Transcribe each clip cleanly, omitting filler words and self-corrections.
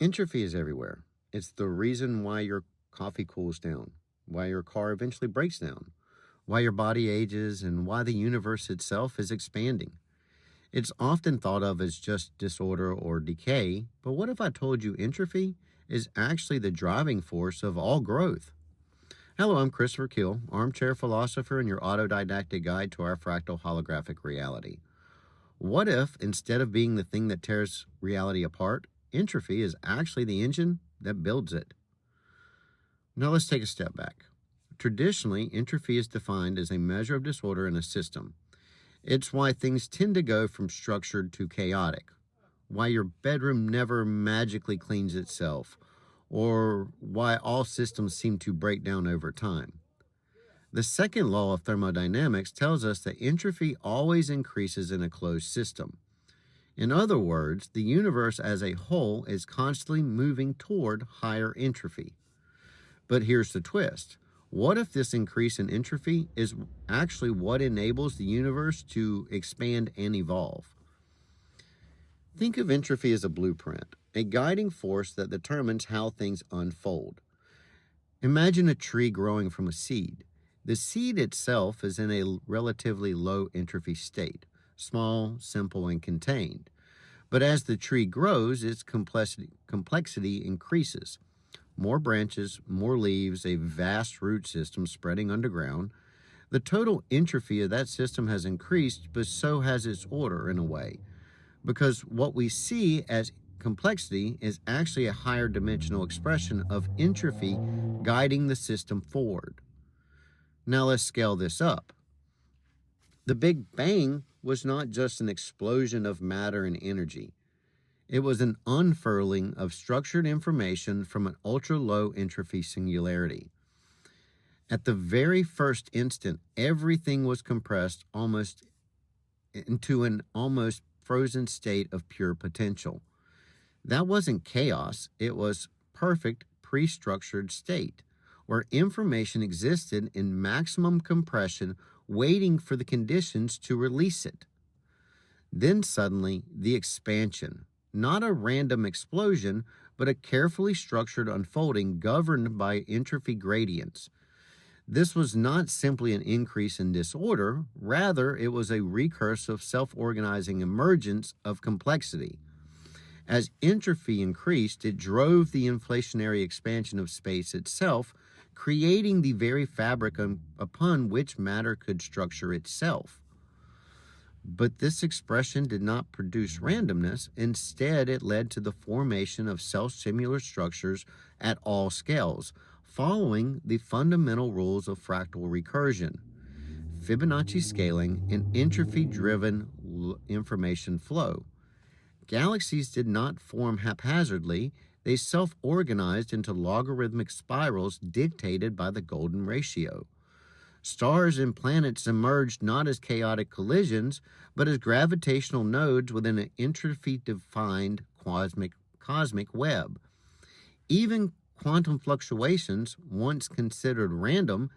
Entropy is everywhere. It's the reason why your coffee cools down, why your car eventually breaks down, why your body ages, and why the universe itself is expanding. It's often thought of as just disorder or decay, but what if I told you entropy is actually the driving force of all growth? Hello, I'm Christopher Keel, armchair philosopher and your autodidactic guide to our fractal holographic reality. What if, instead of being the thing that tears reality apart, entropy is actually the engine that builds it? Now let's take a step back. Traditionally, entropy is defined as a measure of disorder in a system. It's why things tend to go from structured to chaotic, why your bedroom never magically cleans itself, or why all systems seem to break down over time. The second law of thermodynamics tells us that entropy always increases in a closed system. In other words, the universe as a whole is constantly moving toward higher entropy. But here's the twist. What if this increase in entropy is actually what enables the universe to expand and evolve? Think of entropy as a blueprint, a guiding force that determines how things unfold. Imagine a tree growing from a seed. The seed itself is in a relatively low entropy state, small, simple, and contained. But as the tree grows, its complexity increases. More branches, more leaves, a vast root system spreading underground. The total entropy of that system has increased, but so has its order in a way. Because what we see as complexity is actually a higher dimensional expression of entropy guiding the system forward. Now let's scale this up. The Big Bang was not just an explosion of matter and energy. It was an unfurling of structured information from an ultra-low entropy singularity. At the very first instant, everything was compressed almost into an almost frozen state of pure potential. That wasn't chaos, it was perfect pre-structured state, where information existed in maximum compression, waiting for the conditions to release it. Then suddenly, the expansion. Not a random explosion, but a carefully structured unfolding governed by entropy gradients. This was not simply an increase in disorder, rather it was a recursive self-organizing emergence of complexity. As entropy increased, it drove the inflationary expansion of space itself, creating the very fabric upon which matter could structure itself. But this expression did not produce randomness. Instead, it led to the formation of self-similar structures at all scales, following the fundamental rules of fractal recursion, Fibonacci scaling, and entropy-driven information flow. Galaxies did not form haphazardly. They self-organized into logarithmic spirals dictated by the golden ratio. Stars and planets emerged not as chaotic collisions, but as gravitational nodes within an entropy-defined cosmic web. Even quantum fluctuations, once considered random,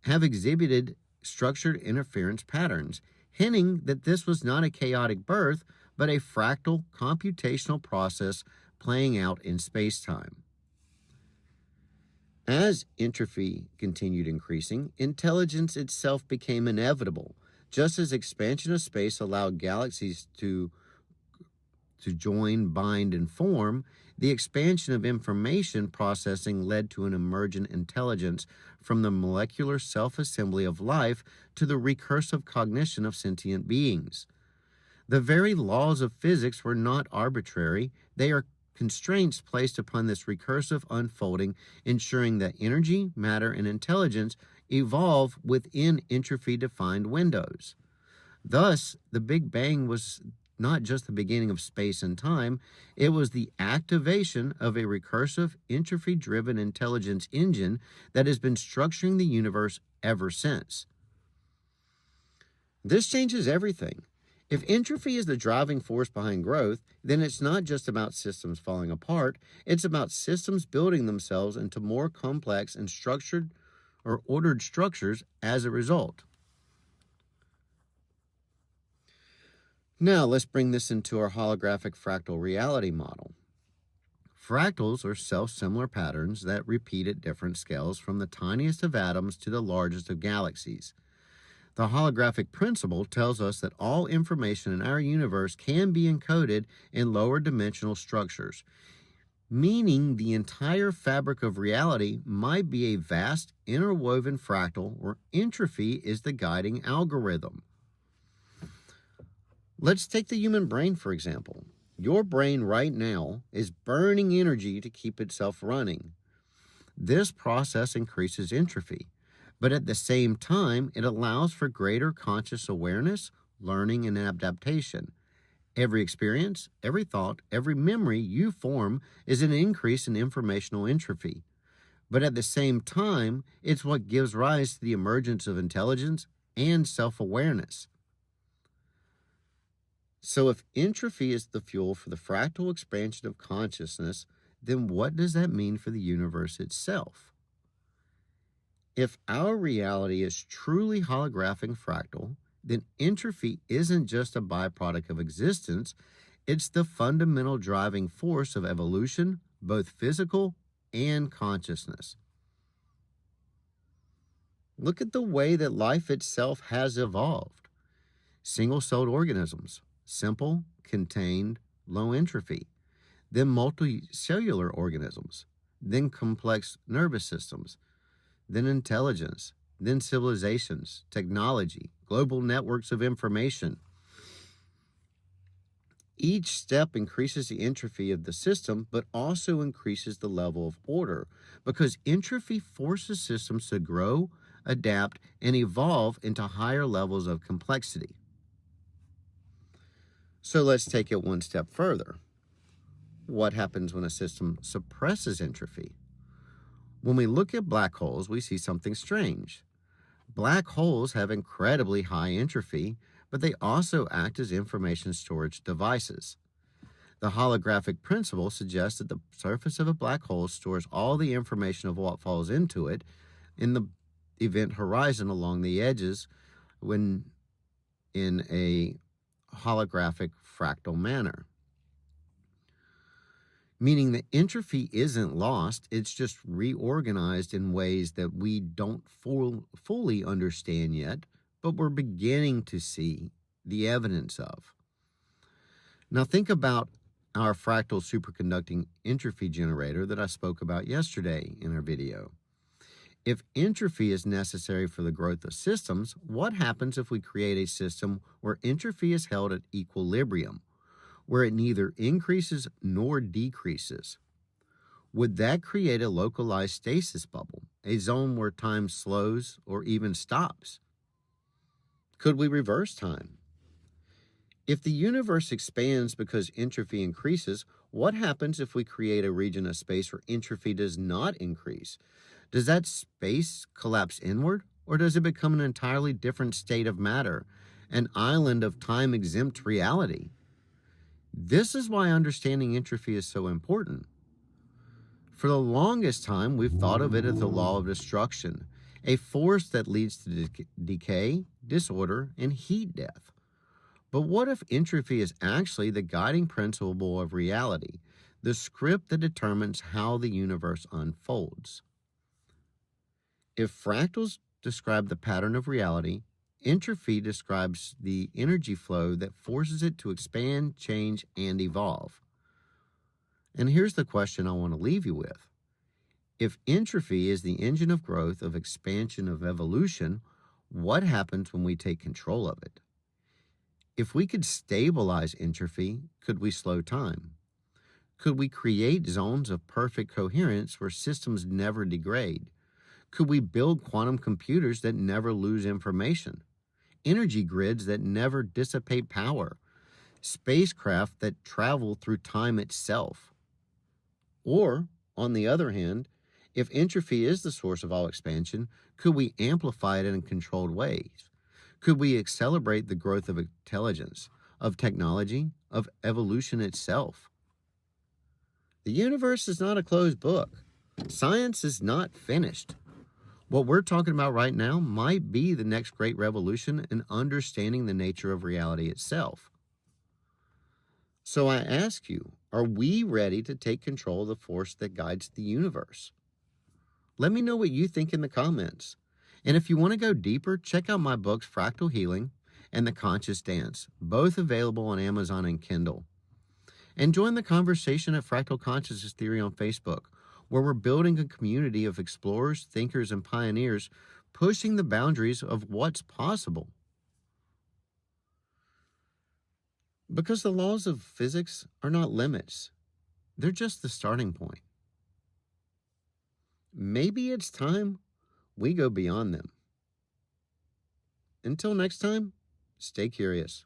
have exhibited structured interference patterns, hinting that this was not a chaotic birth, but a fractal computational process playing out in space-time. As entropy continued increasing, intelligence itself became inevitable. Just as expansion of space allowed galaxies to join, bind, and form, the expansion of information processing led to an emergent intelligence, from the molecular self-assembly of life to the recursive cognition of sentient beings. The very laws of physics were not arbitrary. They are constraints placed upon this recursive unfolding, ensuring that energy, matter, and intelligence evolve within entropy-defined windows. Thus, the Big Bang was not just the beginning of space and time, it was the activation of a recursive, entropy-driven intelligence engine that has been structuring the universe ever since. This changes everything. If entropy is the driving force behind growth, then it's not just about systems falling apart, it's about systems building themselves into more complex and structured or ordered structures as a result. Now let's bring this into our holographic fractal reality model. Fractals are self-similar patterns that repeat at different scales from the tiniest of atoms to the largest of galaxies. The holographic principle tells us that all information in our universe can be encoded in lower dimensional structures, meaning the entire fabric of reality might be a vast interwoven fractal where entropy is the guiding algorithm. Let's take the human brain, for example. Your brain right now is burning energy to keep itself running. This process increases entropy, but at the same time, it allows for greater conscious awareness, learning, and adaptation. Every experience, every thought, every memory you form is an increase in informational entropy. But at the same time, it's what gives rise to the emergence of intelligence and self-awareness. So if entropy is the fuel for the fractal expansion of consciousness, then what does that mean for the universe itself? If our reality is truly holographic fractal, then entropy isn't just a byproduct of existence, it's the fundamental driving force of evolution, both physical and consciousness. Look at the way that life itself has evolved. Single-celled organisms, simple, contained, low entropy, then multicellular organisms, then complex nervous systems, then intelligence, then civilizations, technology, global networks of information. Each step increases the entropy of the system, but also increases the level of order, because entropy forces systems to grow, adapt, and evolve into higher levels of complexity. So let's take it one step further. What happens when a system suppresses entropy? When we look at black holes, we see something strange. Black holes have incredibly high entropy, but they also act as information storage devices. The holographic principle suggests that the surface of a black hole stores all the information of what falls into it in the event horizon along the edges when in a holographic fractal manner. Meaning that entropy isn't lost, it's just reorganized in ways that we don't fully understand yet, but we're beginning to see the evidence of. Now think about our fractal superconducting entropy generator that I spoke about yesterday in our video. If entropy is necessary for the growth of systems, what happens if we create a system where entropy is held at equilibrium, where it neither increases nor decreases? Would that create a localized stasis bubble, a zone where time slows or even stops? Could we reverse time? If the universe expands because entropy increases, what happens if we create a region of space where entropy does not increase? Does that space collapse inward, or does it become an entirely different state of matter, an island of time-exempt reality? This is why understanding entropy is so important. For the longest time, we've thought of it as the law of destruction, a force that leads to decay, disorder, and heat death. But what if entropy is actually the guiding principle of reality, the script that determines how the universe unfolds? If fractals describe the pattern of reality, entropy describes the energy flow that forces it to expand, change, and evolve. And here's the question I want to leave you with. If entropy is the engine of growth, of expansion, of evolution, what happens when we take control of it? If we could stabilize entropy, could we slow time? Could we create zones of perfect coherence where systems never degrade? Could we build quantum computers that never lose information? Energy grids that never dissipate power? Spacecraft that travel through time itself? Or, on the other hand, if entropy is the source of all expansion, could we amplify it in controlled ways? Could we accelerate the growth of intelligence, of technology, of evolution itself? The universe is not a closed book. Science is not finished. What we're talking about right now might be the next great revolution in understanding the nature of reality itself. So I ask you, Are we ready to take control of the force that guides the universe? Let me know what you think in the comments. And if you want to go deeper, check out my books, Fractal Healing and The Conscious Dance, both available on Amazon and Kindle. And join the conversation at Fractal Consciousness Theory on Facebook, where we're building a community of explorers, thinkers, and pioneers pushing the boundaries of what's possible. Because the laws of physics are not limits, they're just the starting point. Maybe it's time we go beyond them. Until next time, stay curious.